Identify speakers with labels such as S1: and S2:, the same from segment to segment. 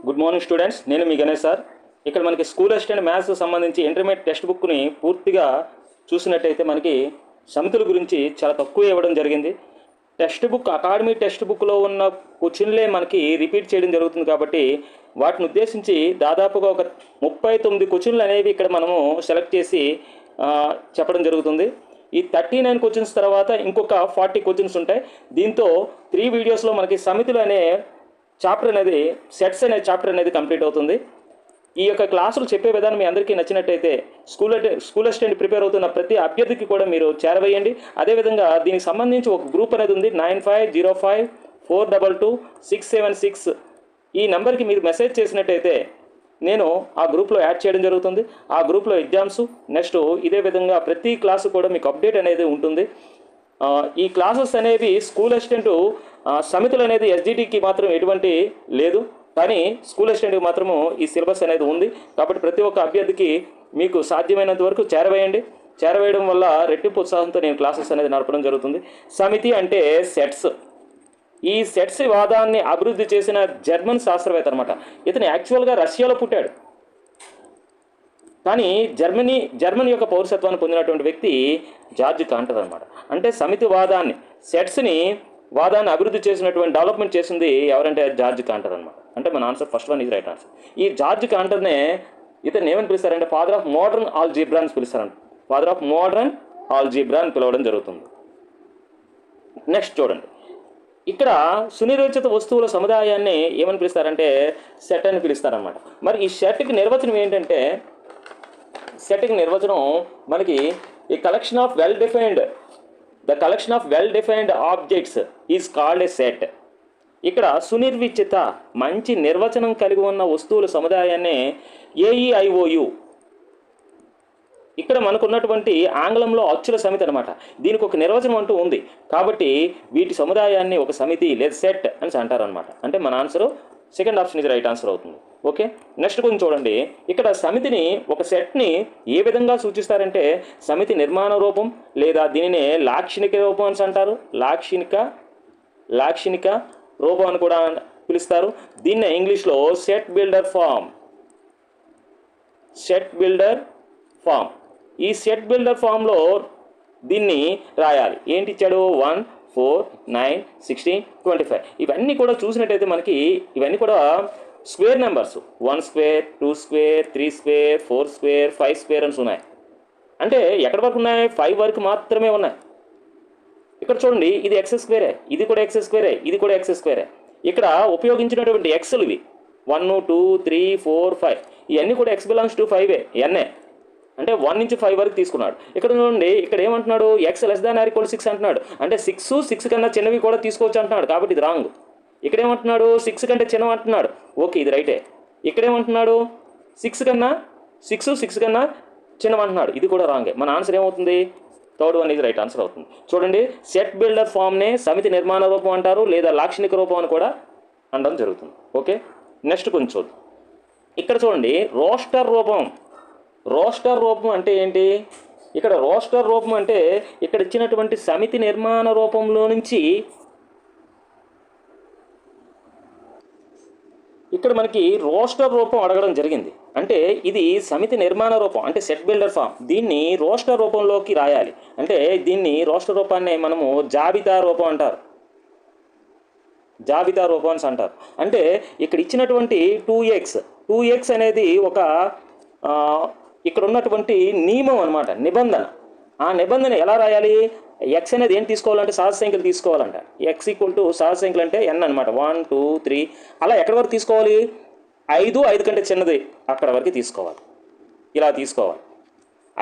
S1: Good morning students, నేను మీ Ganesh sir. ఇక్కడ మనకి స్కూల్ అసిస్టెంట్ మ్యాథ్స్ సంబంధించి ఇంటర్మీడియట్ టెక్స్ట్ బుక్ని పూర్తిగా చూసినట్టయితే మనకి సమితుల గురించి చాలా తక్కువ ఇవ్వడం జరిగింది. టెక్స్ట్ బుక్ అకాడమీ టెక్స్ట్ బుక్లో ఉన్న క్వశ్చన్లే మనకి రిపీట్ చేయడం జరుగుతుంది కాబట్టి వాటిని ఉద్దేశించి దాదాపుగా ఒక 39 క్వశ్చన్లు అనేవి ఇక్కడ మనము సెలెక్ట్ చేసి చెప్పడం జరుగుతుంది. ఈ 39 క్వశ్చన్స్ తర్వాత ఇంకొక 40 క్వశ్చన్స్ ఉంటాయి. దీంతో 3 వీడియోస్లో మనకి సమితులు అనే చాప్టర్ అనేది, సెట్స్ అనే చాప్టర్ అనేది కంప్లీట్ అవుతుంది. ఈ యొక్క క్లాసులు చెప్పే విధానం మీ అందరికీ నచ్చినట్టయితే స్కూల్ అసిస్టెంట్ ప్రిపేర్ అవుతున్న ప్రతి అభ్యర్థికి కూడా మీరు చేరవేయండి. అదేవిధంగా దీనికి సంబంధించి ఒక గ్రూప్ అనేది ఉంది, 9505422676. ఈ నెంబర్కి మీరు మెసేజ్ చేసినట్టయితే నేను ఆ గ్రూప్లో యాడ్ చేయడం జరుగుతుంది. ఆ గ్రూప్లో ఎగ్జామ్స్, నెక్స్ట్ ఇదే విధంగా ప్రతి క్లాసు కూడా మీకు అప్డేట్ అనేది ఉంటుంది. ఈ క్లాసెస్ అనేవి స్కూల్ అసిస్టెంట్ సమితులు అనేది ఎస్జిటికి మాత్రం ఎటువంటి లేదు, కానీ స్కూల్ అసిస్టెంట్కి మాత్రము ఈ సిలబస్ అనేది ఉంది. కాబట్టి ప్రతి ఒక్క అభ్యర్థికి మీకు సాధ్యమైనంత వరకు చేరవేయండి. చేరవేయడం వల్ల రెట్టింపు ఉత్సాహంతో నేను క్లాసెస్ అనేది నడపడం జరుగుతుంది. సమితి అంటే సెట్స్. ఈ సెట్స్ వాదాన్ని అభివృద్ధి చేసిన జర్మన్ శాస్త్రవేత్త అనమాట. ఇతను యాక్చువల్గా రష్యాలో పుట్టాడు, కానీ జర్మనీ యొక్క పౌరసత్వాన్ని పొందినటువంటి వ్యక్తి జార్జ్ కాంటర్ అనమాట. అంటే సమితి వాదాన్ని, సెట్స్ని వాదాన్ని అభివృద్ధి చేసినటువంటి, డెవలప్మెంట్ చేసింది ఎవరంటే జార్జ్ కాంటర్ అనమాట. అంటే మన answer first one is right answer. ఈ జార్జ్ కాంటర్నే ఇతను ఏమని పిలుస్తారంటే ఫాదర్ ఆఫ్ మోడర్న్ ఆల్జీబ్రా అని పిలుస్తారంట. ఫాదర్ ఆఫ్ మోడర్న్ ఆల్జీబ్రా అని పిలవడం జరుగుతుంది. నెక్స్ట్ చూడండి, ఇక్కడ సునిర్వచిత వస్తువుల సముదాయాన్ని ఏమని పిలుస్తారంటే సెట్ అని పిలుస్తారనమాట. మరి ఈ సెట్కి నిర్వచనం ఏంటంటే, సెట్కి నిర్వచనం మనకి ఈ collection of well defined objects is called a set. ఇక్కడ సునిర్విచిత, మంచి నిర్వచనం కలిగి ఉన్న వస్తువుల సముదాయాన్ని ఏఈఐఓయు, ఇక్కడ మనకున్నటువంటి ఆంగ్లంలో అచ్చుల సమితి అనమాట. దీనికి ఒక నిర్వచనం అంటూ ఉంది. కాబట్టి వీటి సముదాయాన్ని ఒక సమితి లేదా సెట్ అని అంటారనమాట. అంటే మన ఆన్సరు సెకండ్ ఆప్షన్ ఇది రైట్ ఆన్సర్ అవుతుంది. ఓకే, నెక్స్ట్ కొంచెం చూడండి. ఇక్కడ సమితిని, ఒక సెట్ని ఏ విధంగా సూచిస్తారంటే సమితి నిర్మాణ రూపం లేదా దీనినే లాక్షణిక రూపం అని అంటారు. లాక్షణిక రూపం అని కూడా పిలుస్తారు. దీన్నే ఇంగ్లీష్లో సెట్ బిల్డర్ ఫామ్. ఈ సెట్ బిల్డర్ ఫామ్లో దీన్ని రాయాలి. ఏంటి ఇచ్చాడు? 1, 4, 9, 16, 25. ఇవన్నీ కూడా చూసినట్టయితే మనకి ఇవన్నీ కూడా square numbers. 1 square, 2 square, 3 square, 4 square, 5 square అని ఉన్నాయి. అంటే ఎక్కడి వరకు ఉన్నాయి? 5 వరకు మాత్రమే ఉన్నాయి. ఇక్కడ చూడండి, ఇది ఎక్స్ స్క్వేరే, ఇది కూడా ఎక్స్ స్క్వేరే, ఇది కూడా ఎక్స్ స్క్వేరే. ఇక్కడ ఉపయోగించినటువంటి ఎక్స్లు ఇవి 1, 2, 3, 4, 5. ఇవన్నీ కూడా ఎక్స్ బిలాంగ్స్ టు 5 ఎన్ఏ, అంటే 1 నుంచి 5 వరకు తీసుకున్నాడు. ఇక్కడ చూడండి, ఇక్కడ ఏమంటున్నాడు? X less than or equal 6 అంటున్నాడు. అంటే 6 కన్నా చిన్నవి కూడా తీసుకోవచ్చు అంటున్నాడు. కాబట్టి ఇది రాంగ్. ఇక్కడ ఏమంటున్నాడు? 6 కంటే చిన్నవి అంటున్నాడు. ఓకే, ఇది రైటే. ఇక్కడ ఏమంటున్నాడు? 6 కన్నా చిన్నవి అంటున్నాడు. ఇది కూడా రాంగే. మన ఆన్సర్ ఏమవుతుంది? థర్డ్ వన్ ఇది రైట్ ఆన్సర్ అవుతుంది. చూడండి, సెట్ బిల్డర్ ఫామ్నే సమితి నిర్మాణ రూపం అంటారు, లేదా లాక్షణిక రూపం అని కూడా అనడం జరుగుతుంది. ఓకే, నెక్స్ట్ కొంచెం చూద్దాం. ఇక్కడ చూడండి, రోస్టర్ రూపం అంటే ఏంటి? ఇక్కడ రోస్టర్ రూపం అంటే ఇక్కడ ఇచ్చినటువంటి సమితి నిర్మాణ రూపంలో నుంచి ఇక్కడ మనకి రోస్టర్ రూపం అడగడం జరిగింది. అంటే ఇది సమితి నిర్మాణ రూపం, అంటే సెట్ బిల్డర్ ఫామ్. దీన్ని రోస్టర్ రూపంలోకి రాయాలి. అంటే దీన్ని రోస్టర్ రూపాన్ని మనము జాబితా రూపం అంటారు. అంటే ఇక్కడ ఇచ్చినటువంటి 2x అనేది ఒక ఇక్కడ ఉన్నటువంటి నియమం అనమాట, నిబంధన. ఆ నిబంధన ఎలా రాయాలి? ఎక్స్ అనేది ఏం తీసుకోవాలంటే సహజ సంఖ్యలు తీసుకోవాలంట. ఎక్స్ ఈక్వల్ టు సహజ సంఖ్యలు అంటే ఎన్ అనమాట. 1, 2, 3 అలా ఎక్కడి వరకు తీసుకోవాలి? 5 కంటే చిన్నది అక్కడ వరకు తీసుకోవాలి. ఇలా తీసుకోవాలి.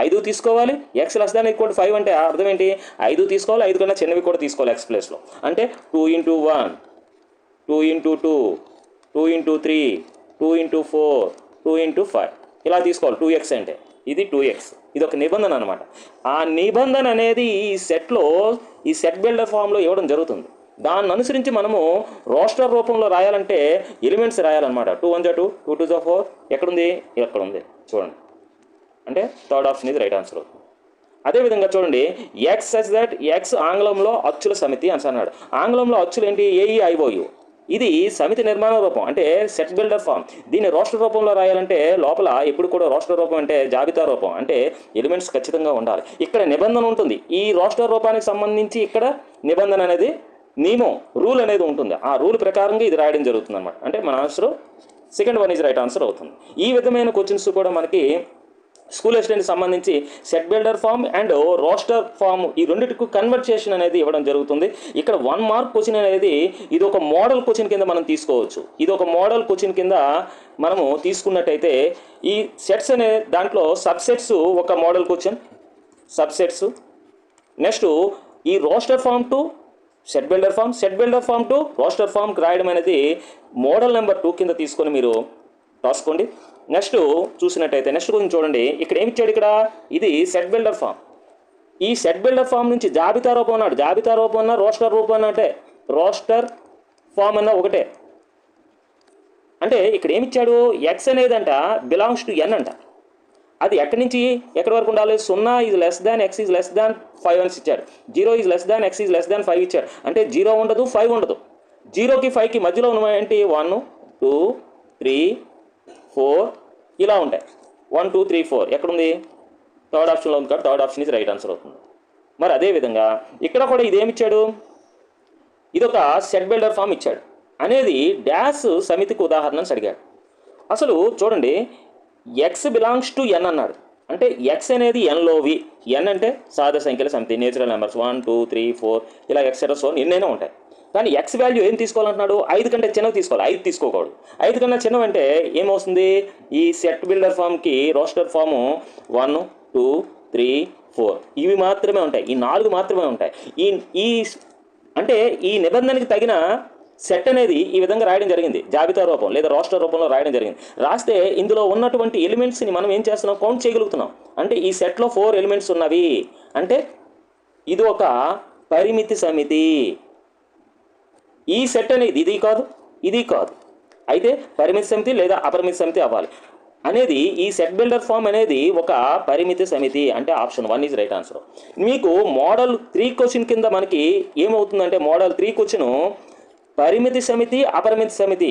S1: 5 తీసుకోవాలి. X less than equal to 5 అంటే అర్థం ఏంటి? 5 తీసుకోవాలి, 5 కన్నా చిన్నవి కూడా తీసుకోవాలి ఎక్స్ ప్లేస్లో. అంటే 2 × 1, 2 × 2, 2 × 3, 2 × 4, 2 × 5 ఇలా తీసుకోవాలి. 2x అంటే ఇది 2x. ఇది ఒక నిబంధన అనమాట. ఆ నిబంధన అనేది ఈ సెట్ బిల్డర్ ఫామ్లో ఇవ్వడం జరుగుతుంది. దాన్ని అనుసరించి మనము రోస్టర్ రూపంలో రాయాలంటే ఎలిమెంట్స్ రాయాలన్నమాట. 2 1 2, 2 2 4. ఎక్కడుంది? ఎక్కడ ఉంది చూడండి. అంటే థర్డ్ ఆప్షన్ ఇది రైట్ ఆన్సర్ అవుతుంది. అదేవిధంగా చూడండి, ఎక్స్ సచ్ దట్ ఎక్స్ ఆంగ్లంలో అచ్చుల సమితి అని అన్నాడు. ఆంగ్లంలో అచ్చులు ఏంటి? ఏఈఐఓయు. ఇది సమితి నిర్మాణ రూపం అంటే సెట్ బిల్డర్ ఫామ్. దీన్ని రోస్టర్ రూపంలో రాయాలంటే లోపల ఎప్పుడు కూడా రోస్టర్ రూపం అంటే జాబితా రూపం అంటే ఎలిమెంట్స్ ఖచ్చితంగా ఉండాలి. ఇక్కడ నిబంధన ఉంటుంది. ఈ రోస్టర్ రూపానికి సంబంధించి ఇక్కడ నిబంధన అనేది నియమం రూల్ అనేది ఉంటుంది. ఆ రూల్ ప్రకారంగా ఇది రాయడం జరుగుతుంది అనమాట. అంటే మన answer second one is right answer అవుతుంది. ఈ విధమైన క్వశ్చన్స్ కూడా మనకి స్కూల్ అసిస్టెంట్కి సంబంధించి set builder form and roster form ఈ రెండింటికి కన్వర్టేషన్ అనేది ఇవ్వడం జరుగుతుంది. ఇక్కడ 1 మార్క్ క్వశ్చన్ అనేది ఇది ఒక మోడల్ క్వశ్చన్ కింద మనం తీసుకోవచ్చు. ఇది ఒక మోడల్ క్వశ్చన్ కింద మనము తీసుకున్నట్టయితే ఈ సెట్స్ అనే దాంట్లో సబ్సెట్స్ ఒక మోడల్ క్వశ్చన్ సబ్సెట్స్. నెక్స్ట్ ఈ roster form to set builder form to roster ఫామ్కి రాయడం అనేది మోడల్ నెంబర్ 2 కింద తీసుకొని మీరు రాసుకోండి. నెక్స్ట్ చూసినట్టయితే నెక్స్ట్ కొంచెం చూడండి. ఇక్కడ ఏమి ఇచ్చాడు? ఇక్కడ ఇది సెట్ బిల్డర్ ఫామ్. ఈ సెట్ బిల్డర్ ఫామ్ నుంచి జాబితా రూపం అన్నాడు. జాబితా రూపం అన్న రోస్టర్ రూపం అన్నట్టే రోస్టర్ ఫామ్ అన్న ఒకటే. అంటే ఇక్కడ ఏమి ఇచ్చాడు? ఎక్స్ అనేదంట బిలాంగ్స్ టు ఎన్ అంట. అది ఎక్కడి నుంచి ఎక్కడి వరకు ఉండాలి? 0 is less than x is less than 5 అని ఇచ్చాడు. 0 is less than x is less than 5 ఇచ్చాడు. అంటే 0 ఉండదు 5 ఉండదు. 0కి 5కి మధ్యలో ఉన్నవేంటి? 1 2 3 4 ఇలా ఉంటాయి. 1 2 3 4 ఎక్కడుంది? థర్డ్ ఆప్షన్లో ఉంది కాబట్టి థర్డ్ ఆప్షన్ ఇది రైట్ ఆన్సర్ అవుతుంది. మరి అదేవిధంగా ఇక్కడ కూడా ఇదేమిచ్చాడు? ఇదొక సెట్ బిల్డర్ ఫామ్ ఇచ్చాడు అనేది డాష్ సమితికి ఉదాహరణను అడిగాడు. అసలు చూడండి, ఎక్స్ బిలాంగ్స్ టు ఎన్ అన్నాడు. అంటే ఎక్స్ అనేది ఎన్లోవి. ఎన్ అంటే సాదా సంఖ్యల సమితి, నేచురల్ నెంబర్స్ 1 2 3 4 ఇలా ఎక్సెట్రా సో ఎన్నైనా ఉంటాయి. కానీ ఎక్స్ వాల్యూ ఏం తీసుకోవాలంటున్నాడు? 5 కంటే చిన్నవి తీసుకోవాలి. 5 తీసుకోకూడదు. 5 కన్నా చిన్నవి అంటే ఏమవుతుంది? ఈ సెట్ బిల్డర్ ఫామ్కి రోస్టర్ ఫాము 1 2 3 4 ఇవి మాత్రమే ఉంటాయి. ఈ 4 మాత్రమే ఉంటాయి. ఈ అంటే ఈ నిబంధనకి తగిన సెట్ అనేది ఈ విధంగా రాయడం జరిగింది. జాబితా రూపం లేదా రోస్టర్ రూపంలో రాయడం జరిగింది. రాస్తే ఇందులో ఉన్నటువంటి ఎలిమెంట్స్ని మనం ఏం చేస్తున్నాం? కౌంట్ చేయగలుగుతున్నాం. అంటే ఈ సెట్లో 4 ఎలిమెంట్స్ ఉన్నవి. అంటే ఇది ఒక పరిమితి సమితి. ఈ సెట్ అనేది ఇది కాదు ఇది కాదు, అయితే పరిమితి సమితి లేదా అపరిమితి సమితి అవ్వాలి అనేది ఈ సెట్ బిల్డర్ ఫామ్ అనేది ఒక పరిమితి సమితి. అంటే ఆప్షన్ 1 ఈజ్ రైట్ ఆన్సర్. మీకు మోడల్ 3 క్వశ్చన్ కింద మనకి ఏమవుతుందంటే మోడల్ 3 క్వశ్చన్ పరిమితి సమితి అపరిమితి సమితి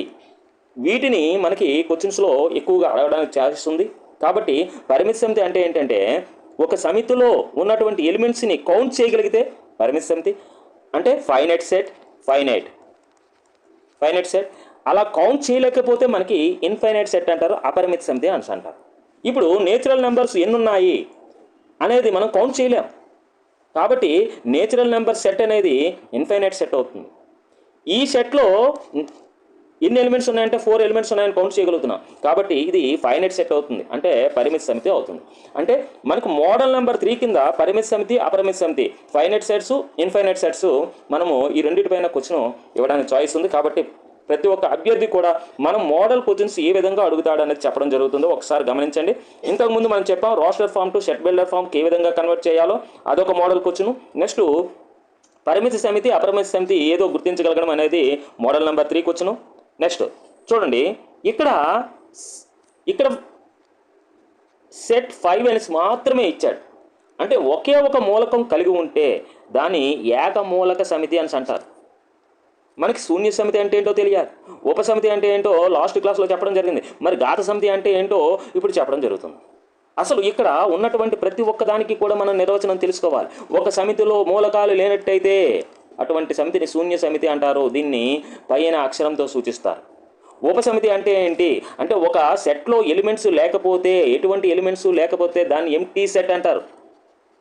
S1: వీటిని మనకి క్వశ్చన్స్లో ఎక్కువగా అడగడానికి ఛాన్స్ ఉంది. కాబట్టి పరిమితి సమితి అంటే ఏంటంటే ఒక సమితిలో ఉన్నటువంటి ఎలిమెంట్స్ని కౌంట్ చేయగలిగితే పరిమితి సమితి. అంటే ఫైనైట్ సెట్ అలా కౌంట్ చేయలేకపోతే మనకి ఇన్ఫైనైట్ సెట్ అంటారు, అపరిమిత సమితి అని అంటారు. ఇప్పుడు నేచురల్ నెంబర్స్ ఎన్ని ఉన్నాయి అనేది మనం కౌంట్ చేయలేం. కాబట్టి నేచురల్ నెంబర్ సెట్ అనేది ఇన్ఫైనైట్ సెట్ అవుతుంది. ఈ సెట్లో ఎన్ని ఎలిమెంట్స్ ఉన్నాయంటే 4 ఎలిమెంట్స్ ఉన్నాయని కౌంట్ చేయగలుగుతున్నాం. కాబట్టి ఇది ఫైనైట్ సెట్ అవుతుంది, అంటే పరిమితి సమితి అవుతుంది. అంటే మనకు మోడల్ నెంబర్ 3 కింద పరిమితి సమితి అపరిమితి సమితి ఫైనైట్ సెట్స్ ఇన్ఫైనైట్ సెట్స్ మనము ఈ రెండింటిపైన క్వశ్చన్ ఇవ్వడానికి చాయిస్ ఉంది. కాబట్టి ప్రతి ఒక్క అభ్యర్థి కూడా మనం మోడల్ క్వశ్చన్స్ ఏ విధంగా అడుగుతాడు అనేది చెప్పడం జరుగుతుందో ఒకసారి గమనించండి. ఇంతకుముందు మనం చెప్పాం roster form to set builder ఫామ్కి ఏ విధంగా కన్వర్ట్ చేయాలో అదొక మోడల్ క్వశ్చన్. నెక్స్ట్ పరిమితి సమితి అపరిమితి సమితి ఏదో గుర్తించగలగడం అనేది మోడల్ నెంబర్ 3 క్వశ్చన్. నెక్స్ట్ చూడండి, ఇక్కడ సెట్ 5 అనేసి మాత్రమే ఇచ్చాడు. అంటే ఒకే ఒక మూలకం కలిగి ఉంటే దాన్ని ఏకమూలక సమితి అని అంటారు. మనకి శూన్య సమితి అంటే ఏంటో తెలియాలి, ఉపసమితి అంటే ఏంటో లాస్ట్ క్లాస్లో చెప్పడం జరిగింది. మరి ఘాత సమితి అంటే ఏంటో ఇప్పుడు చెప్పడం జరుగుతుంది. అసలు ఇక్కడ ఉన్నటువంటి ప్రతి ఒక్కదానికి కూడా మనం నిర్వచనం తెలుసుకోవాలి. ఒక సమితిలో మూలకాలు లేనట్టయితే అటువంటి సమితిని శూన్య సమితి అంటారు. దీన్ని పైన అక్షరంతో సూచిస్తారు. ఉపసమితి అంటే ఏంటి అంటే ఒక సెట్లో ఎలిమెంట్స్ లేకపోతే, ఎటువంటి ఎలిమెంట్స్ లేకపోతే దాన్ని ఎంప్టీ సెట్ అంటారు.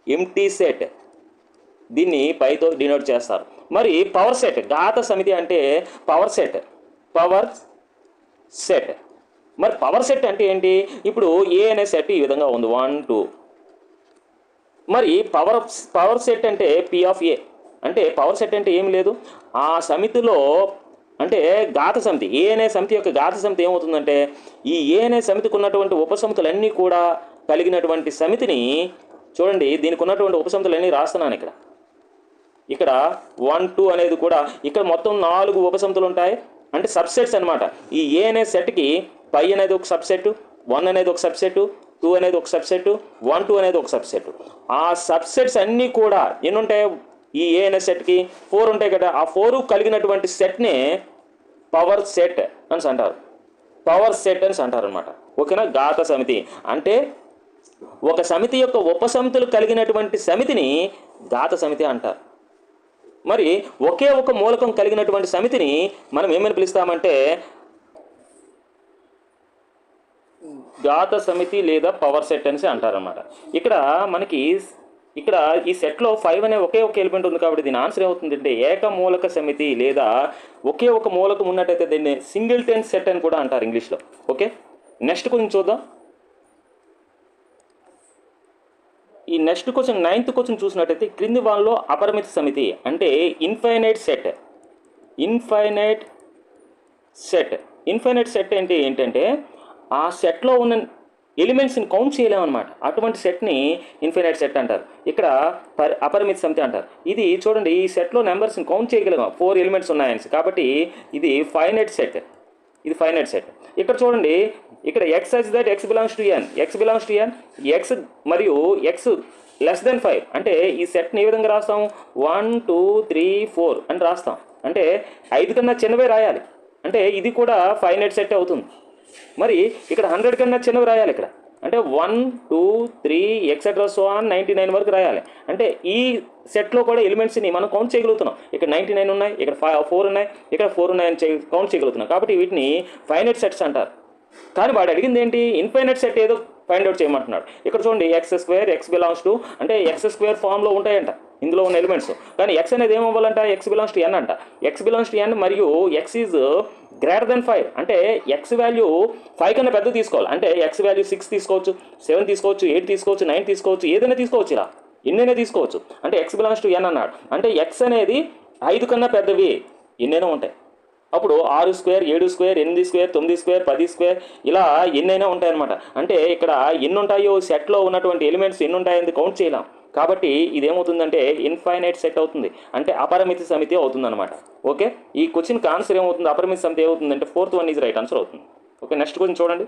S1: ఎంప్టీ సెట్ దీన్ని పైతో డినోట్ చేస్తారు. మరి పవర్ సెట్ ఘాత సమితి అంటే పవర్ సెట్ మరి పవర్ సెట్ అంటే ఏంటి? ఇప్పుడు ఏ అనే సెట్ ఈ విధంగా ఉంది 1 2. మరి పవర్ సెట్ అంటే పి ఆఫ్ ఏ. అంటే పవర్ సెట్ అంటే ఏం లేదు, ఆ సమితిలో అంటే ఘాత సమితి ఏ అనే సమితి యొక్క ఘాత సమితి ఏమవుతుందంటే ఈ ఏ అనే సమితికి ఉన్నటువంటి ఉపసమితులన్నీ కూడా కలిగినటువంటి సమితిని చూడండి. దీనికి ఉన్నటువంటి ఉపసమితులన్నీ రాస్తున్నాను ఇక్కడ 1 2 అనేది కూడా ఇక్కడ మొత్తం 4 ఉపసమితులు ఉంటాయి. అంటే సబ్సెట్స్ అనమాట. ఈ ఏ అనే సెట్కి పై అనేది ఒక సబ్సెట్, 1 అనేది ఒక సబ్సెట్, 2 అనేది ఒక సబ్సెట్, 1 2 అనేది ఒక సబ్సెట్. ఆ సబ్సెట్స్ అన్నీ కూడా ఎన్ని ఉంటాయి? ఈ ఏ అనే సెట్కి 4 ఉంటాయి కదా. ఆ 4 కలిగినటువంటి సెట్నే పవర్ సెట్ అని అంటారు. పవర్ సెట్ అని అంటారు అనమాట. ఓకేనా? ఘాత సమితి అంటే ఒక సమితి యొక్క ఉపసమితులు కలిగినటువంటి సమితిని ఘాత సమితి అంటారు. మరి ఒకే ఒక మూలకం కలిగినటువంటి సమితిని మనం ఏమని పిలుస్తామంటే ఘాత సమితి లేదా పవర్ సెట్ అని అంటారనమాట. ఇక్కడ మనకి ఇక్కడ ఈ సెట్లో 5 అనే ఒకే ఒక ఎలిమెంట్ ఉంది కాబట్టి దీని ఆన్సర్ ఏమవుతుంది అంటే ఏకమూలక సమితి లేదా ఒకే ఒక మూలకం ఉన్నట్టయితే దీన్ని సింగిల్టన్ సెట్ అని కూడా అంటారు ఇంగ్లీష్లో. ఓకే, నెక్స్ట్ కొంచెం చూద్దాం. ఈ నెక్స్ట్ క్వశ్చన్ 9th క్వశ్చన్ చూసినట్టయితే క్రింది వాళ్ళలో అపరిమిత సమితి అంటే ఇన్ఫైనైట్ సెట్. ఇన్ఫైనైట్ సెట్ అంటే ఏంటంటే ఆ సెట్లో ఉన్న ఎలిమెంట్స్ని కౌంట్ చేయలేమన్నమాట. అటువంటి సెట్ని ఇన్ఫైనైట్ సెట్ అంటారు. ఇక్కడ అపరిమిత సమితి అంటారు. ఇది చూడండి, ఈ సెట్లో నెంబర్స్ని కౌంట్ చేయగలము, 4 ఎలిమెంట్స్ ఉన్నాయని, కాబట్టి ఇది ఫైనైట్ సెట్. ఇక్కడ చూడండి, ఇక్కడ x such that x belongs to n, x మరియు x <5 అంటే ఈ సెట్ని ఏ విధంగా రాస్తాం? 1 2 3 4 అని రాస్తాం. అంటే 5 కన్నా చిన్నవే రాయాలి. అంటే ఇది కూడా ఫైనైట్ సెట్ అవుతుంది. మరి ఇక్కడ 100 కన్నా చిన్నవి రాయాలి. ఇక్కడ అంటే 1 2 3 ఎక్సెట్రా సో ఆన్ 99 వరకు రాయాలి. అంటే ఈ సెట్లో కూడా ఎలిమెంట్స్ని మనం కౌంట్ చేయగలుగుతున్నాం. ఇక్కడ 99 ఉన్నాయి, ఇక్కడ 4 ఉన్నాయి, ఇక్కడ 4 ఉన్నాయని కౌంట్ చేయగలుగుతున్నాం. కాబట్టి వీటిని ఫైనైట్ సెట్స్ అంటారు. కానీ వాడు అడిగింది ఏంటి? ఇన్ఫైనైట్ సెట్ ఏదో ఫైండ్ అవుట్ చేయమంటున్నాడు. ఇక్కడ చూడండి, x2 x belongs to అంటే x2 ఫామ్లో ఉంటాయంట ఇందులో ఉన్న ఎలిమెంట్స్. కానీ x అనేది ఏమవ్వాలంట? x belongs to n అంట. x belongs to n మరియు x ఈజ్ గ్రేటర్ దెన్ 5 అంటే x వాల్యూ 5 కన్నా పెద్ద తీసుకోవాలి. అంటే x వాల్యూ 6 తీసుకోవచ్చు, 7 తీసుకోవచ్చు, 8 తీసుకోవచ్చు, 9 తీసుకోవచ్చు, ఏదైనా తీసుకోవచ్చు, ఇలా ఎన్నైనా తీసుకోవచ్చు. అంటే x belongs to n అన్నాడు. అంటే x అనేది 5 కన్నా పెద్దవి ఎన్నైనా ఉంటాయి. అప్పుడు 6 square, 7 square, 8 square, 9 square, 10 square, ఇలా ఎన్నైనా ఉంటాయన్నమాట. అంటే ఇక్కడ ఎన్ని ఉంటాయో సెట్లో ఉన్నటువంటి ఎలిమెంట్స్ ఎన్ని ఉంటాయని కౌంట్ చేయలేం. కాబట్టి ఇదేమవుతుందంటే ఇన్ఫైనైట్ సెట్ అవుతుంది, అంటే అపరిమిత సమితి అవుతుంది అనమాట. ఓకే, ఈ క్వశ్చన్కి ఆన్సర్ ఏమవుతుంది? అపరిమిత సమితి ఏమవుతుందంటే 4th one is right answer అవుతుంది. ఓకే, నెక్స్ట్ క్వశ్చన్ చూడండి.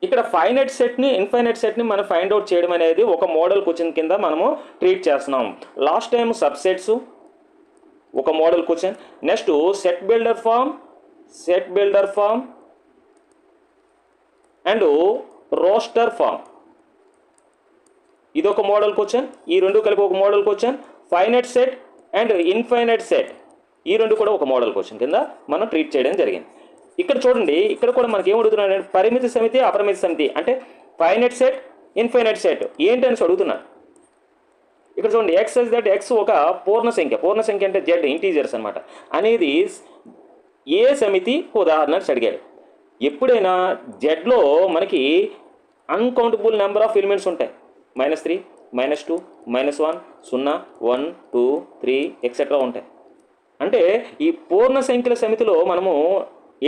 S1: ఇక్కడ ఫైనైట్ సెట్ని ఇన్ఫైనైట్ సెట్ని మనం ఫైండ్ అవుట్ చేయడం అనేది ఒక మోడల్ క్వశ్చన్ కింద మనము ట్రీట్ చేస్తున్నాం. లాస్ట్ టైం సబ్సెట్స్ ఒక model question, next set builder form and roster form, ఇది ఒక మోడల్ క్వశ్చన్. ఈ రెండు కలిపి ఒక model question. Finite set and infinite set, ఈ రెండు కూడా ఒక మోడల్ క్వశ్చన్ కింద మనం ట్రీట్ చేయడం జరిగింది. ఇక్కడ చూడండి, ఇక్కడ కూడా మనకి ఏం అడుగుతున్నాడు? పరిమిత సమితి, అపరిమిత సమితి అంటే ఫైనైట్ సెట్, ఇన్ఫైనైట్ సెట్ ఏంటని అడుగుతున్నాను. ఇక్కడ చూడండి, x such that x ఒక పూర్ణ సంఖ్య అంటే z ఇంటీజర్స్ అనమాట అనేది ఏ సమితి ఉదాహరణ అడిగాడు. ఎప్పుడైనా జెడ్లో మనకి అన్కౌంటబుల్ నెంబర్ ఆఫ్ ఎలిమెంట్స్ ఉంటాయి. -3, -2, -1, 0, 1 2 3 ఎక్సెట్రా ఉంటాయి. అంటే ఈ పూర్ణ సంఖ్యల సమితిలో మనము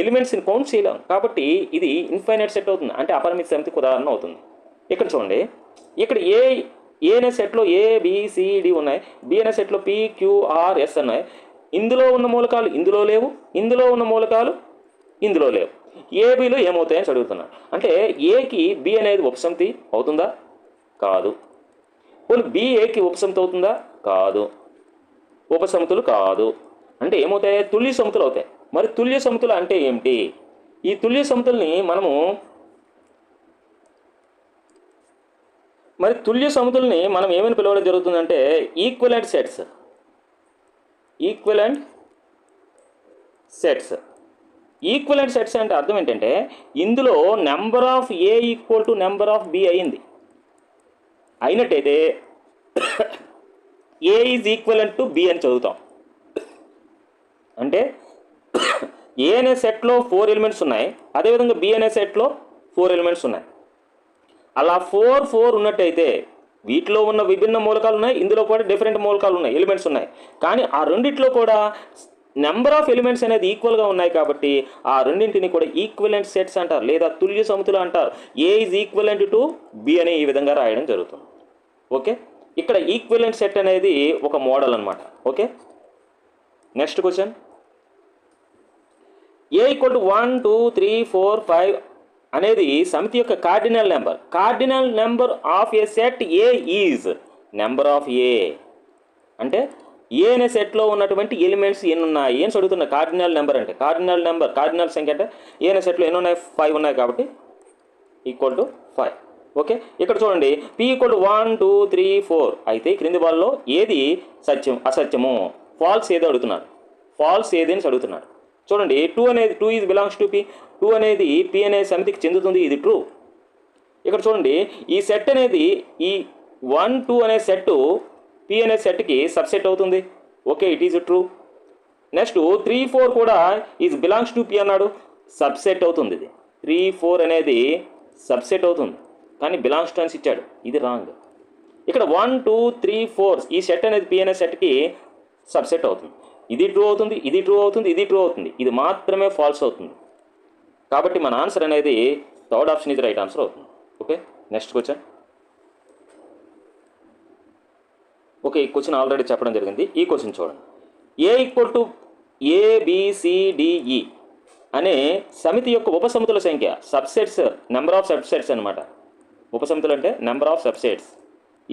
S1: ఎలిమెంట్స్ని కౌంట్ చేయలేం. కాబట్టి ఇది ఇన్ఫైనైట్ సెట్ అవుతుంది, అంటే అపరిమిత సమితికి ఉదాహరణ అవుతుంది. ఇక్కడ చూడండి, ఇక్కడ ఏ అనే సెట్లో ABCD ఉన్నాయి, బి అనే సెట్లో PQRS ఉన్నాయి. ఇందులో ఉన్న మూలకాలు ఇందులో లేవు, ఇందులో ఉన్న మూలకాలు ఇందులో లేవు. ఏబిలో ఏమవుతాయని అడుగుతున్నాను. అంటే ఏకి బి అనేది ఉపసమితి అవుతుందా? కాదు. పోనీ బి ఏకి ఉపసమితి అవుతుందా? కాదు. ఉపసమితులు కాదు. అంటే ఏమవుతాయి? తుల్య సమితులు అవుతాయి. మరి తుల్య సమితులు అంటే ఏమిటి? ఈ తుల్య సమితుల్ని మనం ఏమని పిలవడం జరుగుతుందంటే ఈక్వలెంట్ సెట్స్ అంటే అర్థం ఏంటంటే ఇందులో number of A equal to number of B అయినట్టయితే A is equivalent to B అని చదువుతాం. అంటే ఏ అనే సెట్లో 4 ఎలిమెంట్స్ ఉన్నాయి, అదేవిధంగా బి అనే సెట్లో 4 ఎలిమెంట్స్ ఉన్నాయి. అలా 4 ఉన్నట్టయితే వీటిలో ఉన్న విభిన్న మూలకాలు ఉన్నాయి, ఇందులో కూడా డిఫరెంట్ మూలకాలు ఉన్నాయి, ఎలిమెంట్స్ ఉన్నాయి. కానీ ఆ రెండిట్లో కూడా నెంబర్ ఆఫ్ ఎలిమెంట్స్ అనేది ఈక్వల్గా ఉన్నాయి కాబట్టి ఆ రెండింటిని కూడా ఈక్వలెంట్ సెట్స్ అంటారు, లేదా తుల్య సమితులు అంటారు. ఏ ఈజ్ ఈక్వలెంట్ టు బి అని ఈ విధంగా రాయడం జరుగుతుంది. ఓకే, ఇక్కడ ఈక్వలెంట్ సెట్ అనేది ఒక మోడల్ అనమాట. Okay, next question. A equal to 1 2 3 4 5 అనేది సమితి యొక్క cardinal number of A set A is number of A. అంటే ఏ అనే సెట్లో ఉన్నటువంటి ఎలిమెంట్స్ ఎన్ని ఉన్నాయి అని అడుగుతున్నా. కార్డినల్ నెంబర్ అంటే కార్డినల్ సంఖ్య అంటే ఏ అనే సెట్లో ఎన్ని ఉన్నాయి, 5 ఉన్నాయి కాబట్టి ఈక్వల్ టు 5. ఓకే, ఇక్కడ చూడండి P ఈక్వల్ టు 1 2 3 4 అయితే క్రింది వాళ్ళలో ఏది సత్యం అసత్యము, ఫాల్స్ ఏది అడుగుతున్నారు, ఫాల్స్ ఏది అని అడుగుతున్నాడు. చూడండి 2 ఈజ్ బిలాంగ్స్ టు P, 2 అనేది P అనే సమితికి చెందుతుంది, ఇది ట్రూ. ఇక్కడ చూడండి ఈ సెట్ అనేది ఈ 1 2 అనే సెట్ P అనే సెట్కి సబ్సెట్ అవుతుంది. Okay, it is true. Next 3 4 కూడా ఈజ్ బిలాంగ్స్ టు P అన్నాడు, సబ్సెట్ అవుతుంది. ఇది 3 4 అనేది సబ్సెట్ అవుతుంది కానీ బిలాంగ్స్ టు అని ఇచ్చాడు, ఇది రాంగ్. ఇక్కడ 1 2 3 4 ఈ సెట్ అనేది P అనే సెట్కి సబ్సెట్ అవుతుంది, ఇది ట్రూ అవుతుంది, ఇది ట్రూ అవుతుంది, ఇది ట్రూ అవుతుంది, ఇది మాత్రమే ఫాల్స్ అవుతుంది. కాబట్టి మన ఆన్సర్ అనేది థర్డ్ ఆప్షన్ ఇది రైట్ ఆన్సర్ అవుతుంది. Okay, next question. ఓకే, ఈ క్వశ్చన్ ఆల్రెడీ చెప్పడం జరిగింది. ఈ క్వశ్చన్ చూడండి. ఏ ఈక్వల్ టు ABCDE అనే సమితి యొక్క ఉపసమితుల సంఖ్య, సబ్సెట్స్, నెంబర్ ఆఫ్ సబ్సెట్స్ అనమాట. ఉపసమితులు అంటే నెంబర్ ఆఫ్ సబ్సెట్స్.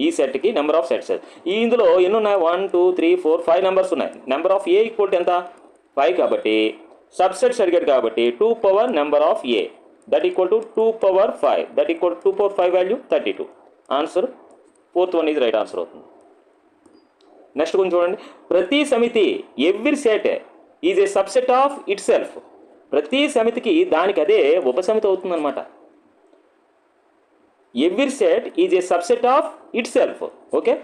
S1: ఈ సెట్కి నెంబర్ ఆఫ్ సెట్స్. ఇందులో ఎన్ని ఉన్నాయి, 1 2 3 4 5 నెంబర్స్ ఉన్నాయి. Number of A equal to ఎంత, 5 కాబట్టి సబ్సెట్స్ అడిగాడు కాబట్టి 2 power number of A that equal to 2 power 5 that equal to 2 power 5 value 32. Answer fourth one ఇది రైట్ ఆన్సర్ అవుతుంది. నెక్స్ట్ కొంచెం చూడండి. ప్రతి సమితి every set is a subset of it self. ప్రతి సమితికి దానికి అదే ఉపసమితి అవుతుంది అనమాట. Every set is a subset of it self. Okay,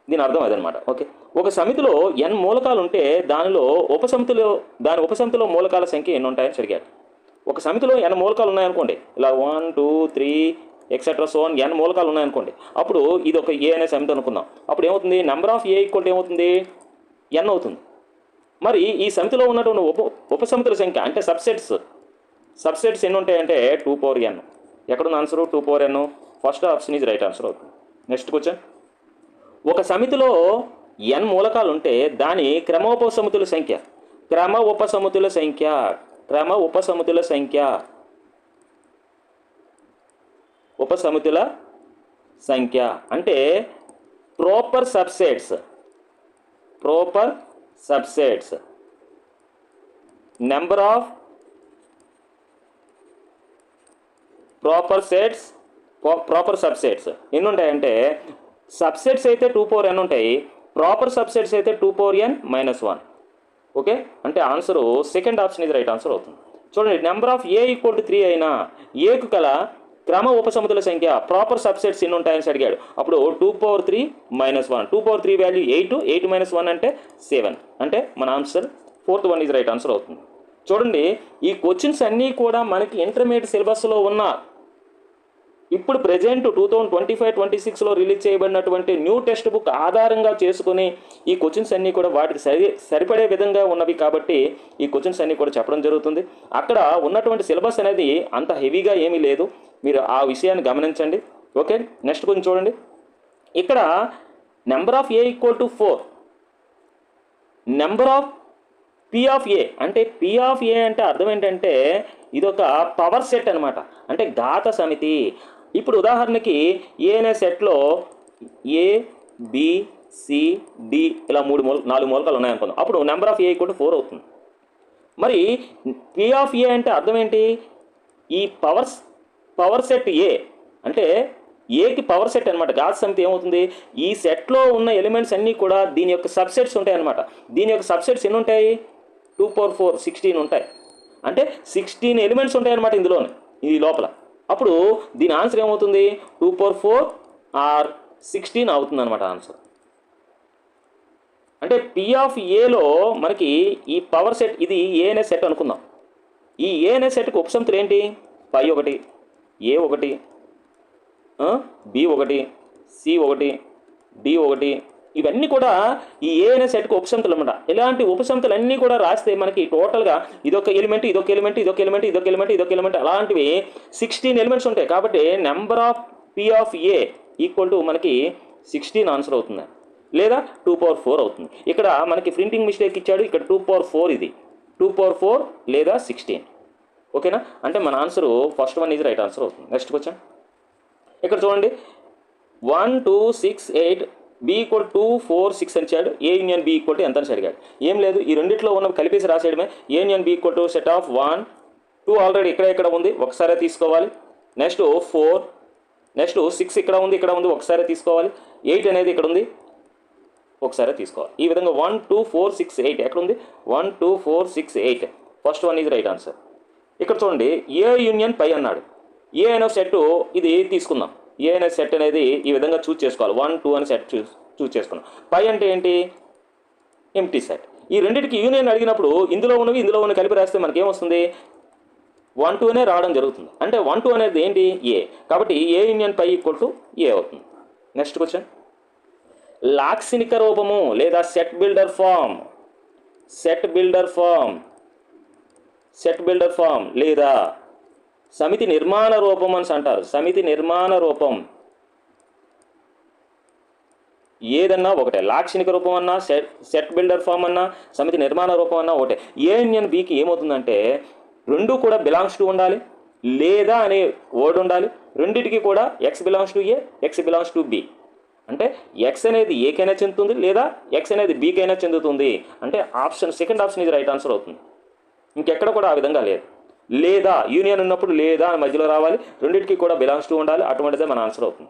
S1: దీని అర్థం అదనమాట. ఓకే, ఒక సమితిలో n మూలకాలు ఉంటే దాని ఉపసమితిలో మూలకాల సంఖ్య ఎన్ని ఉంటాయని అడిగాడు. ఒక సమితిలో n మూలకాలు ఉన్నాయనుకోండి, ఇలా 1 2 3 ఎక్సెట్రా సో ఆన్ n మూలకాలు ఉన్నాయనుకోండి, అప్పుడు ఇది ఒక ఏ అనే సమితి అనుకుందాం. అప్పుడు ఏమవుతుంది, నెంబర్ ఆఫ్ ఏ ఈక్వల్ ఏమవుతుంది, n అవుతుంది. మరి ఈ సమితిలో ఉన్నటువంటి ఉపసమితుల సంఖ్య అంటే సబ్సెట్స్ ఎన్ని ఉంటాయంటే 2 పవర్ n. ఎక్కడున్న answer 2 power n. First option is right answer అవుతుంది. Next question. ఒక సమితిలో n మూలకాలు ఉంటే దాని క్రమ ఉపసమితుల సంఖ్య అంటే proper subsets number of proper subsets ఎన్ని ఉంటాయంటే, సబ్సెట్స్ అయితే 2 పవర్ n ఉంటాయి, ప్రాపర్ సబ్సెట్స్ అయితే 2 పవర్ n - 1. ఓకే, అంటే ఆన్సరు సెకండ్ ఆప్షన్ ఇది రైట్ ఆన్సర్ అవుతుంది. చూడండి, number of A equal to 3 అయినా ఏకు కల క్రమ ఉపసమితుల సంఖ్య ప్రాపర్ సబ్సెట్స్ ఎన్ని ఉంటాయని అడిగాడు. అప్పుడు 2 పవర్ 3 - 1. 2 పవర్ 3 వాల్యూ 8, 8 - 1 అంటే 7. అంటే మన answer fourth one is right answer అవుతుంది. చూడండి, ఈ క్వశ్చన్స్ అన్నీ కూడా మనకి ఇంటర్మీడియట్ సిలబస్లో ఉన్న ఇప్పుడు ప్రజెంట్ 2025-26లో రిలీజ్ చేయబడినటువంటి న్యూ టెక్స్ట్ బుక్ ఆధారంగా చేసుకుని ఈ క్వశ్చన్స్ అన్నీ కూడా వాటికి సరిపడే విధంగా ఉన్నవి కాబట్టి ఈ క్వశ్చన్స్ అన్నీ కూడా చెప్పడం జరుగుతుంది. అక్కడ ఉన్నటువంటి సిలబస్ అనేది అంత హెవీగా ఏమీ లేదు, మీరు ఆ విషయాన్ని గమనించండి. ఓకే, నెక్స్ట్ కొంచెం చూడండి. ఇక్కడ number of A equal to 4, number of P of A అంటే P ఆఫ్ ఏ అంటే అర్థం ఏంటంటే ఇదొక పవర్ సెట్ అనమాట, అంటే ఘాత సమితి. ఇప్పుడు ఉదాహరణకి ఏ అనే సెట్లో A B C D ఇలా 4 మూలకాలు ఉన్నాయనుకుందాం. అప్పుడు number of A equal to 4 అవుతుంది. మరి P ఆఫ్ ఏ అంటే అర్థం ఏంటి, ఈ పవర్ సెట్ ఏ అంటే ఏకి పవర్ సెట్ అనమాట. ఘాత సమితి ఏమవుతుంది, ఈ సెట్లో ఉన్న ఎలిమెంట్స్ అన్నీ కూడా దీని యొక్క సబ్సెట్స్ ఉంటాయి అనమాట. దీని యొక్క సబ్సెట్స్ ఎన్ని ఉంటాయి, 2 పవర్ 4 16 ఉంటాయి. అంటే 16 ఎలిమెంట్స్ ఉంటాయి అనమాట ఇందులోనే, ఈ లోపల. అప్పుడు దీని ఆన్సర్ ఏమవుతుంది, 2 పవర్ 4 ఆర్ 16 అవుతుంది అనమాట ఆన్సర్. అంటే P ఆఫ్ ఏలో మనకి ఈ పవర్ సెట్, ఇది ఏ అనే సెట్ అనుకుందాం. ఈ ఏ అనే సెట్కి ఉపసమితులు ఏంటి, పై 1 A1 B1 C1 D1 ఇవన్నీ కూడా ఈ ఏ అనే సెట్కి ఉపసమితులు అనమాట. ఇలాంటి ఉపసమితులు అన్నీ కూడా రాస్తే మనకి టోటల్గా ఇదొక ఎలిమెంట్ అలాంటివి 16 ఎలిమెంట్స్ ఉంటాయి. కాబట్టి number of P of A equal to మనకి 16 ఆన్సర్ అవుతుంది, లేదా 2 పవర్ 4 అవుతుంది. ఇక్కడ మనకి ప్రింటింగ్ మిస్టేక్ ఇచ్చాడు, ఇక్కడ 2 పవర్ 4 ఇది 2 పవర్ 4 లేదా 16. ఓకేనా, అంటే మన answer first one is right answer అవుతుంది. Next question. ఇక్కడ చూడండి, 1 2 6 8 బి ఈక్వల్ 2 4 6 అని ఇచ్చాడు. A union B equal to ఎంత అని అడిగాడు. ఏం లేదు, ఈ రెండిట్లో ఉన్న కలిపేసి రాసేయడమే. A union B equal to set of 1 2 already ఇక్కడ ఉంది, ఒకసారి తీసుకోవాలి. నెక్స్ట్ 4, నెక్స్ట్ 6 ఇక్కడ ఉంది, ఒకసారి తీసుకోవాలి. 8 అనేది ఇక్కడ ఉంది, ఒకసారి తీసుకోవాలి. ఈ విధంగా 1 2 4 6 8 ఎక్కడ ఉంది? 1 2 4 6 8. First one is right answer. ఇక్కడ చూడండి, ఏ యూనియన్ పై అన్నాడు. ఏ అనే సెట్ ఇది తీసుకుందాం. ఏ అనే సెట్ అనేది ఈ విధంగా చూస్ చేసుకోవాలి. 1 2 అనే సెట్ చూస్ చేసుకున్నాం. పై అంటే ఏంటి? Empty set. ఈ రెండింటికి యూనియన్ అడిగినప్పుడు ఇందులో ఉన్న కలిపి రాస్తే మనకి ఏమొస్తుంది? 1 2 అనే రావడం జరుగుతుంది. అంటే 1 2 అనేది ఏంటి? ఏ. కాబట్టి A union pi equal to ఏ అవుతుంది. నెక్స్ట్ క్వశ్చన్, లాక్షణిక రూపము లేదా సెట్ బిల్డర్ ఫామ్ లేదా సమితి నిర్మాణ రూపం అని అంటారు. సమితి నిర్మాణ రూపం ఏదన్నా ఒకటే. లాక్షణిక రూపం అన్నా, సెట్ బిల్డర్ ఫామ్ అన్నా, సమితి నిర్మాణ రూపం అన్నా ఒకటే. ఏ యూనియన్ బికి ఏమవుతుందంటే రెండు కూడా బిలాంగ్స్ టు ఉండాలి, లేదా అనే వర్డ్ ఉండాలి. రెండింటికి కూడా X belongs to A, X belongs to be. అంటే ఎక్స్ అనేది ఏకైనా చెందుతుంది, లేదా ఎక్స్ అనేది బీకైనా చెందుతుంది. అంటే ఆప్షన్ సెకండ్ ఆప్షన్ ఇది రైట్ ఆన్సర్ అవుతుంది. ఇంకెక్కడ కూడా ఆ విధంగా లేదు. లేదా యూనియన్ ఉన్నప్పుడు లేదా అని మధ్యలో రావాలి, రెండింటికి కూడా బిలాంగ్స్ టు ఉండాలి. అటువంటిదే మన ఆన్సర్ అవుతుంది.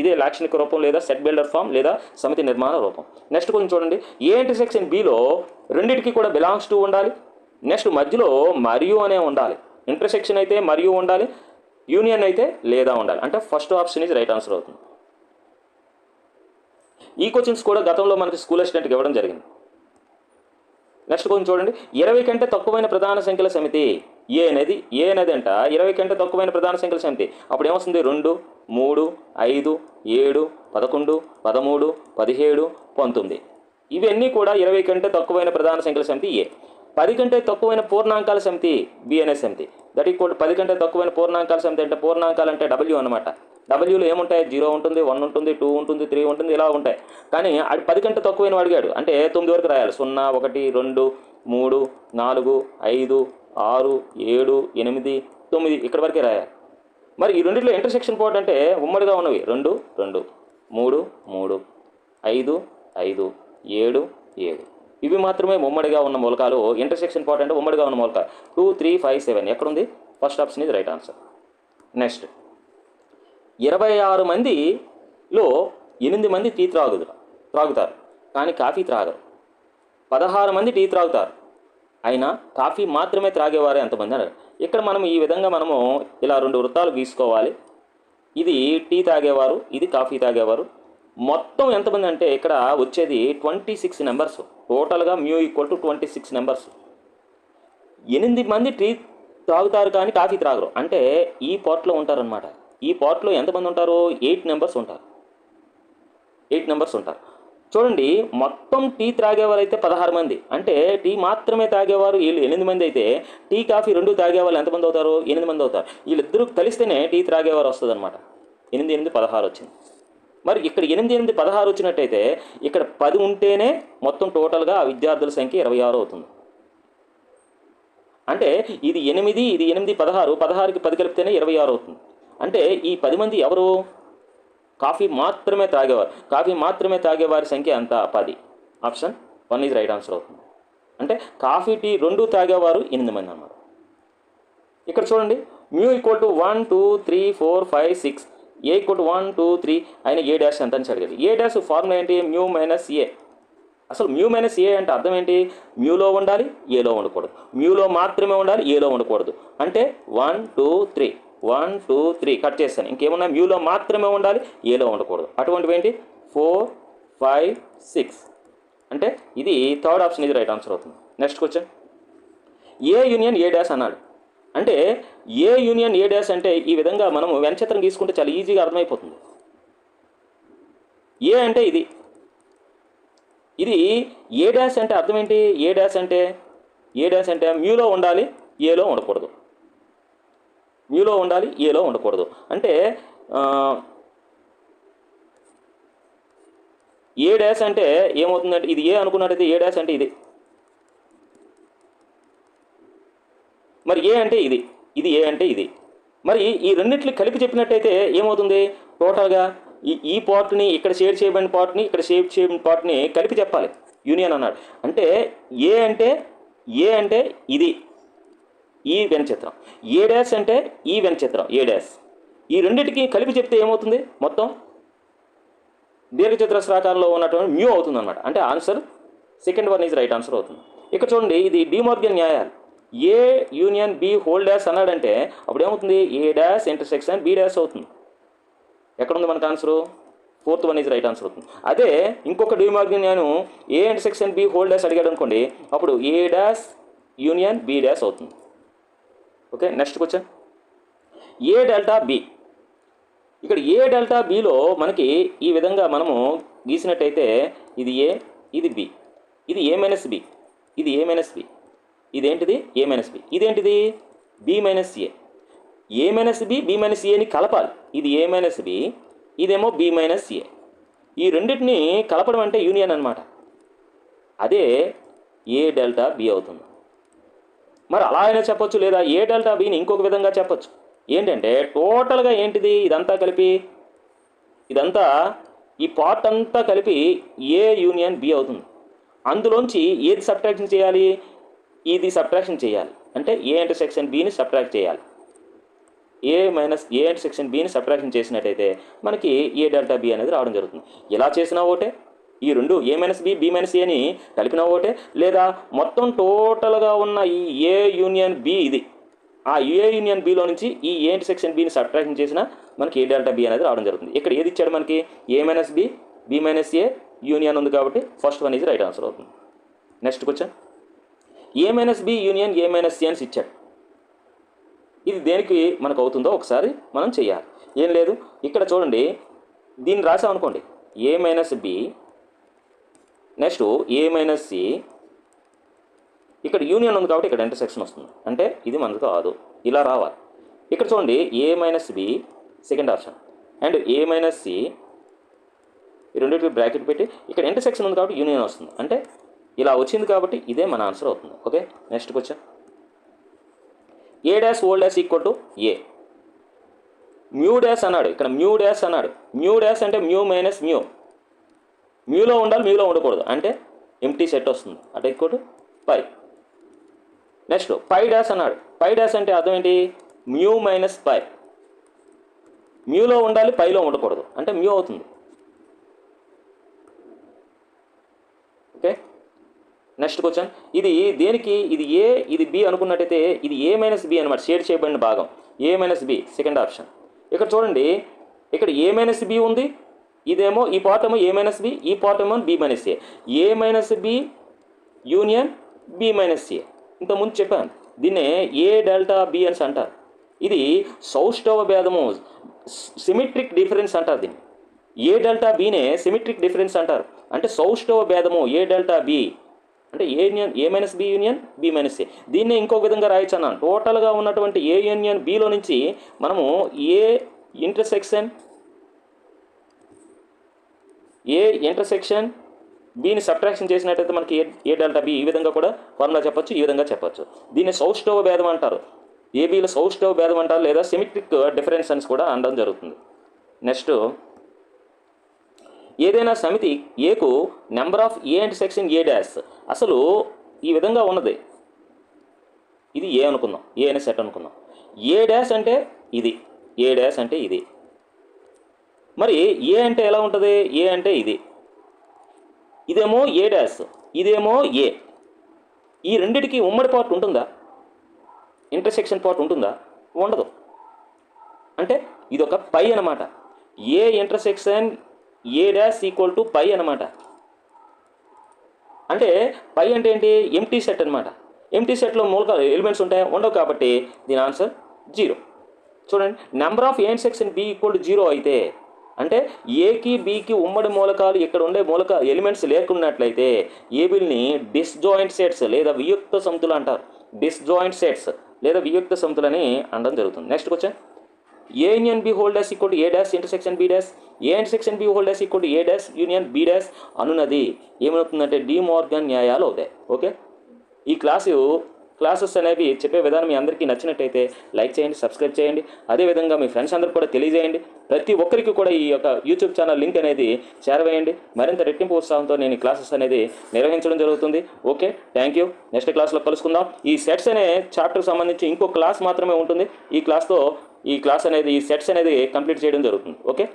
S1: ఇదే లాక్షణిక రూపం లేదా సెట్ బిల్డర్ ఫామ్ లేదా సమితి నిర్మాణ రూపం. నెక్స్ట్ కొంచెం చూడండి, ఏ ఇంటర్సెక్షన్ బిలో రెండింటికి కూడా బిలాంగ్స్ టు ఉండాలి. నెక్స్ట్ మధ్యలో మరియు అనే ఉండాలి. ఇంటర్సెక్షన్ అయితే మరియు ఉండాలి, యూనియన్ అయితే లేదా ఉండాలి. అంటే ఫస్ట్ ఆప్షన్ ఇది రైట్ ఆన్సర్ అవుతుంది. ఈ క్వశ్చన్స్ కూడా గతంలో మనకి స్కూల్ అసిస్టెంట్కి ఇవ్వడం జరిగింది. నెక్స్ట్ కొంచెం చూడండి, 20 కంటే తక్కువైన ప్రధాన సంఖ్యల సమితి. ఏ అనేది అంట 20 కంటే తక్కువైన ప్రధాన సంఖ్యల సమితి. అప్పుడు ఏమొస్తుంది? 2 3 5 7 11 13 17 19. ఇవన్నీ కూడా 20 కంటే తక్కువైన ప్రధాన సంఖ్యల సమితి ఏ. 10 కంటే తక్కువైన పూర్ణాంకాల సమితి బి అనే సమితి. దట్ ఈక్వల్ 10 కంటే తక్కువైన పూర్ణాంకాల సమితి అంటే పూర్ణాంకాలు అంటే డబ్ల్యూ అనమాట. డబ్ల్యూలో ఏముంటాయి? 0 ఉంటుంది, 1 ఉంటుంది, 2 ఉంటుంది, 3 ఉంటుంది, ఇలా ఉంటాయి. కానీ అది 10 కంటే తక్కువైన అడిగాడు అంటే 9 వరకు రాయాలి. 0 1 2 3 4 5 6 7 8 9 ఇక్కడ వరకే రాయాలి. మరి ఈ రెండింటిలో ఇంటర్సెక్షన్ పాయింట్ అంటే ఉమ్మడిగా ఉన్నవి 2 2 3 3 5 5 7 7. ఇవి మాత్రమే ఉమ్మడిగా ఉన్న మూలకాలు. ఇంటర్సెక్షన్ పాయింట్ అంటే ఉమ్మడిగా ఉన్న మూలకాలు 2 3 5 7 ఎక్కడుంది? ఫస్ట్ ఆప్షన్ ఇది రైట్ ఆన్సర్. నెక్స్ట్, 26 మందిలో 8 మంది టీ త్రాగుతారు కానీ కాఫీ త్రాగరు. 16 మంది టీ త్రాగుతారు అయినా కాఫీ మాత్రమే త్రాగేవారు ఎంతమంది అన్నారు. ఇక్కడ మనం ఈ విధంగా ఇలా 2 వృత్తాలు గీసుకోవాలి. ఇది టీ తాగేవారు, ఇది కాఫీ తాగేవారు. మొత్తం ఎంతమంది అంటే ఇక్కడ వచ్చేది 26 నెంబర్స్. టోటల్గా మ్యూ ఈక్వల్ టు 26 నెంబర్స్. 8 మంది టీ త్రాగుతారు కానీ కాఫీ త్రాగరు అంటే ఈ పాట్లో ఉంటారనమాట. ఈ పాట్లో ఎంతమంది ఉంటారు? 8 నెంబర్స్ ఉంటారు. 8 నెంబర్స్ ఉంటారు. చూడండి, మొత్తం టీ త్రాగేవారు అయితే 16 మంది. అంటే టీ మాత్రమే తాగేవారు వీళ్ళు 8 మంది అయితే టీ కాఫీ 2 తాగేవాళ్ళు ఎంతమంది అవుతారు? 8 మంది అవుతారు. వీళ్ళిద్దరూ కలిస్తేనే టీ త్రాగేవారు వస్తుంది అనమాట. 8 8 16 వచ్చింది. మరి ఇక్కడ 8 8 16 వచ్చినట్టయితే ఇక్కడ 10 ఉంటేనే మొత్తం టోటల్గా ఆ విద్యార్థుల సంఖ్య 26 అవుతుంది. అంటే ఇది 8 ఇది 8 16 16కి 10 కలిపితేనే 26 అవుతుంది. అంటే ఈ 10 మంది ఎవరు? కాఫీ మాత్రమే తాగేవారు. కాఫీ మాత్రమే తాగేవారి సంఖ్య ఎంత? 10. ఆప్షన్ 1 ఈజ్ రైట్ ఆన్సర్ అవుతుంది. అంటే కాఫీ టీ 2 తాగేవారు 8 మంది అన్నమాట. ఇక్కడ చూడండి, mu equal to 1 2 3 4 5 6. A equal to 1 2 3 అయిన ఏ డాష్ ఎంత అని అడిగారు. ఏ డాష్ ఫార్ములా ఏంటి? మ్యూ మైనస్ ఏ. అసలు మ్యూ మైనస్ ఏ అంటే అర్థం ఏంటి? మ్యూలో ఉండాలి, ఏలో ఉండకూడదు. మ్యూలో మాత్రమే ఉండాలి, ఏలో ఉండకూడదు. అంటే 1 2 3 1 2 3 కట్ చేస్తాను. ఇంకేమన్నా మ్యూలో మాత్రమే ఉండాలి, ఏలో ఉండకూడదు. అటువంటివి ఏంటి? 4 5 6. అంటే ఇది థర్డ్ ఆప్షన్ ఇది రైట్ ఆన్సర్ అవుతుంది. Next question, A union A dash అన్నాడు. అంటే ఏ యూనియన్ ఏ డాష్ అంటే ఈ విధంగా మనం వెనచిత్రం తీసుకుంటే చాలా ఈజీగా అర్థమైపోతుంది. ఏ అంటే ఇది ఏ డాష్ అంటే అర్థం ఏంటి? ఏ డాష్ అంటే మ్యూలో ఉండాలి, ఏలో ఉండకూడదు. మ్యూలో ఉండాలి, ఏలో ఉండకూడదు. అంటే ఏ డాష్ అంటే ఏమవుతుందంటే ఇది ఏ అనుకున్నట్టయితే ఏ డాష్ అంటే ఇది. మరి ఏ అంటే ఇది ఏ అంటే ఇది. మరి ఈ రెండింటిని కలిపి చెప్పినట్టయితే ఏమవుతుంది? టోటల్గా ఈ పార్ట్ని ఇక్కడ షేర్ చేయబడిన పార్ట్ని ఇక్కడ షేర్ చేయబడిన పార్ట్ని కలిపి చెప్పాలి యూనియన్ అన్నాడు. అంటే ఏ అంటే ఇది ఈ వెనచిత్రం, ఏ డాష్ అంటే ఈ వెనచిత్రం ఏ డాష్. ఈ రెండింటికి కలిపి చెప్తే ఏమవుతుంది? మొత్తం దీర్ఘచతురస్రాకారంలో ఉన్నటువంటి మ్యూ అవుతుంది అనమాట. అంటే answer second one is right answer అవుతుంది. ఇక్కడ చూడండి, ఇది డిమోర్గన్ న్యాయాలు. A union B whole dash అన్నాడంటే అప్పుడు ఏమవుతుంది? A dash intersection B dash అవుతుంది. ఎక్కడుంది మనకు answer? Fourth one is right answer అవుతుంది. అదే ఇంకొక డిమోర్గన్ న్యాయం A intersection B whole dash అడిగాడు అనుకోండి, అప్పుడు A dash union B dash అవుతుంది. Okay, next question A delta B. ఇక్కడ ఏ డెల్టా బిలో మనకి ఈ విధంగా మనము గీసినట్టయితే ఇది ఏ, ఇది బి, ఇది ఏ మైనస్ బి, ఇది ఏ మైనస్ బి, ఇదేంటిది ఏ మైనస్ బి, ఇదేంటిది B minus A. A minus B B minus ఏని కలపాలి. ఇది ఏ మైనస్ బి, ఇదేమో బి మైనస్ ఏ. ఈ రెండింటిని కలపడం అంటే యూనియన్ అనమాట. అదే ఏ డెల్టా బి అవుతుంది. మరి అలా అయినా చెప్పొచ్చు, లేదా ఏ డెల్టా బిని ఇంకొక విధంగా చెప్పొచ్చు. ఏంటంటే టోటల్గా ఏంటిది ఇదంతా కలిపి, ఇదంతా ఈ పార్ట్ అంతా కలిపి ఏ యూనియన్ బి అవుతుంది. అందులోంచి ఏది సబ్ట్రాక్షన్ చేయాలి? ఇది సబ్ట్రాక్షన్ చేయాలి. అంటే ఏ ఇంటర్సెక్షన్ బిని సబ్ట్రాక్ట్ చేయాలి. ఏ మైనస్ ఏ ఇంటర్సెక్షన్ బిని సబ్ట్రాక్షన్ చేసినట్టయితే మనకి ఏ డెల్టా బి అనేది రావడం జరుగుతుంది. ఇలా చేసినా ఒకటే, ఈ రెండు ఏ మైనస్ బి బి మైనస్ ఏని కలిపినా ఒకటే, లేదా మొత్తం టోటల్గా ఉన్న ఈ ఏ యూనియన్ బి ఇది, ఆ ఏ యూనియన్ బిలో నుంచి ఈ ఏ ఇంటర్సెక్షన్ బిని సబ్ట్రాక్షన్ చేసినా మనకి ఏ డెల్టా బి అనేది రావడం జరుగుతుంది. ఇక్కడ ఏది ఇచ్చాడు మనకి? ఏ minus B B minus A union ఉంది కాబట్టి first one is right answer అవుతుంది. Next question A minus B union A minus C అని ఇచ్చాడు. ఇది దేనికి మనకు అవుతుందో ఒకసారి మనం చేయాలి. ఏం లేదు, ఇక్కడ చూడండి, దీన్ని రాసామనుకోండి ఏ మైనస్ బి, నెక్స్ట్ ఏ మైనస్ సి, ఇక్కడ యూనియన్ ఉంది కాబట్టి ఇక్కడ ఇంటర్సెక్షన్ వస్తుంది. అంటే ఇది మనకు కాదు, ఇలా రావాలి. ఇక్కడ చూడండి A minus B second option and A minus C, ఈ రెండింటికి బ్రాకెట్ పెట్టి ఇక్కడ ఇంటర్సెక్షన్ ఉంది కాబట్టి యూనియన్ వస్తుంది. అంటే ఇలా వచ్చింది కాబట్టి ఇదే మన ఆన్సర్ అవుతుంది. Okay, next question A dash whole dash equal to A. Mu dash అన్నాడు, ఇక్కడ మ్యూ డాష్ అన్నాడు. మ్యూ డాష్ అంటే మ్యూ మైనస్ మ్యూ, మ్యూలో ఉండాలి మ్యూలో ఉండకూడదు, అంటే ఎంటీ సెట్ వస్తుంది. అంటే equal to phi. Next phi dash అన్నాడు. పై డాష్ అంటే అర్థం ఏంటి? మ్యూ మైనస్ పై, మ్యూలో ఉండాలి పైలో ఉండకూడదు, అంటే మ్యూ అవుతుంది. ఓకే, నెక్స్ట్ క్వశ్చన్ ఇది దేనికి? ఇది ఏ ఇది బి అనుకున్నట్టయితే ఇది ఏ మైనస్ బి అనమాట, షేర్ చేయబడిన భాగం ఏ మైనస్ బి సెకండ్ ఆప్షన్. ఇక్కడ చూడండి, ఇక్కడ ఏ మైనస్ బి ఉంది, ఇదేమో ఈ పార్ట్ ఏమో ఏ మైనస్ బి, ఈ పార్ట్ ఏమో B minus A. A minus B union B minus A ఇంతకుముందు చెప్పాను. దీన్నే ఏ డెల్టా బి అని అంటారు. ఇది సౌష్టవ భేదము, సిమెట్రిక్ డిఫరెన్స్ అంటారు దీన్ని. ఏ డెల్టా బినే సిమెట్రిక్ డిఫరెన్స్ అంటారు. అంటే సౌష్టవ భేదము ఏ డెల్టా బి అంటే A union A minus B union B minus A. దీన్నే ఇంకొక విధంగా రాయొచ్చు అన్నాను. టోటల్గా ఉన్నటువంటి ఏ యూనియన్ బిలో నుంచి మనము ఏ ఇంటర్సెక్షన్ బిని సబ్ట్రాక్షన్ చేసినట్టయితే మనకి ఏ డెల్టా బి, ఈ విధంగా కూడా ఫార్ములా చెప్పొచ్చు, ఈ విధంగా చెప్పొచ్చు. దీన్ని సౌష్టవ భేదం అంటారు, ఏబీలో సౌష్టవ భేదం అంటారు, లేదా సిమెట్రిక్ డిఫరెన్స్ అని కూడా అనడం జరుగుతుంది. నెక్స్ట్ ఏదైనా సమితి ఏకు number of A intersection A dash. అసలు ఈ విధంగా ఉన్నది, ఇది ఏ అనుకుందాం, ఏ అనే సెట్ అనుకుందాం. ఏ డాష్ అంటే ఇది, ఏ డాష్ అంటే ఇది. మరి ఏ అంటే ఎలా ఉంటుంది? ఏ అంటే ఇది, ఇదేమో ఏ డాష్, ఇదేమో ఏ. ఈ రెండిటికి ఉమ్మడి పార్ట్ ఉంటుందా? ఇంటర్సెక్షన్ పార్ట్ ఉంటుందా? ఉండదు. అంటే ఇది ఒక పై అనమాట. A intersection A dash equal to phi అనమాట. అంటే పై అంటే ఏంటి? ఎంటీ సెట్ అనమాట. ఎంటీ సెట్లో మూలకాలు ఎలిమెంట్స్ ఉంటాయి, ఉండవు, కాబట్టి దీని ఆన్సర్ 0. చూడండి, number of A intersection B equal to 0 అయితే, అంటే ఏకి బికి ఉమ్మడి మూలకాలు ఇక్కడ ఉండే ఎలిమెంట్స్ లేకున్నట్లయితే ఏబిల్ని డిస్జాయింట్ సెట్స్ లేదా వియుక్త సమితులు అంటారు. డిస్జాయింట్ సెట్స్ లేదా వియుక్త సమితులని అనడం జరుగుతుంది. Next question A union B whole dash equal to A dash intersection B dash. A intersection B whole dash equal to A dash union B dash అనున్నది ఏమవుతుందంటే డి మోర్గన్ న్యాయాలు అవుతాయి. ఓకే, ఈ class classes అనేవి చెప్పే విధానం మీ అందరికీ నచ్చినట్టయితే like చేయండి, సబ్స్క్రైబ్ చేయండి. అదేవిధంగా మీ ఫ్రెండ్స్ అందరూ కూడా తెలియజేయండి. ప్రతి ఒక్కరికి కూడా ఈ యొక్క యూట్యూబ్ ఛానల్ లింక్ అనేది చేరవేయండి. మరింత రెట్టింపు ఉత్సాహంతో నేను ఈ క్లాసెస్ అనేది నిర్వహించడం జరుగుతుంది. Okay, thank you. నెక్స్ట్ క్లాస్లో కలుసుకుందాం. ఈ సెట్స్ అనే చాప్టర్కి సంబంధించి ఇంకో క్లాస్ మాత్రమే ఉంటుంది. ఈ క్లాస్ అనేది ఈ సెట్స్ అనేది కంప్లీట్ చేయడం జరుగుతుంది. ఓకే.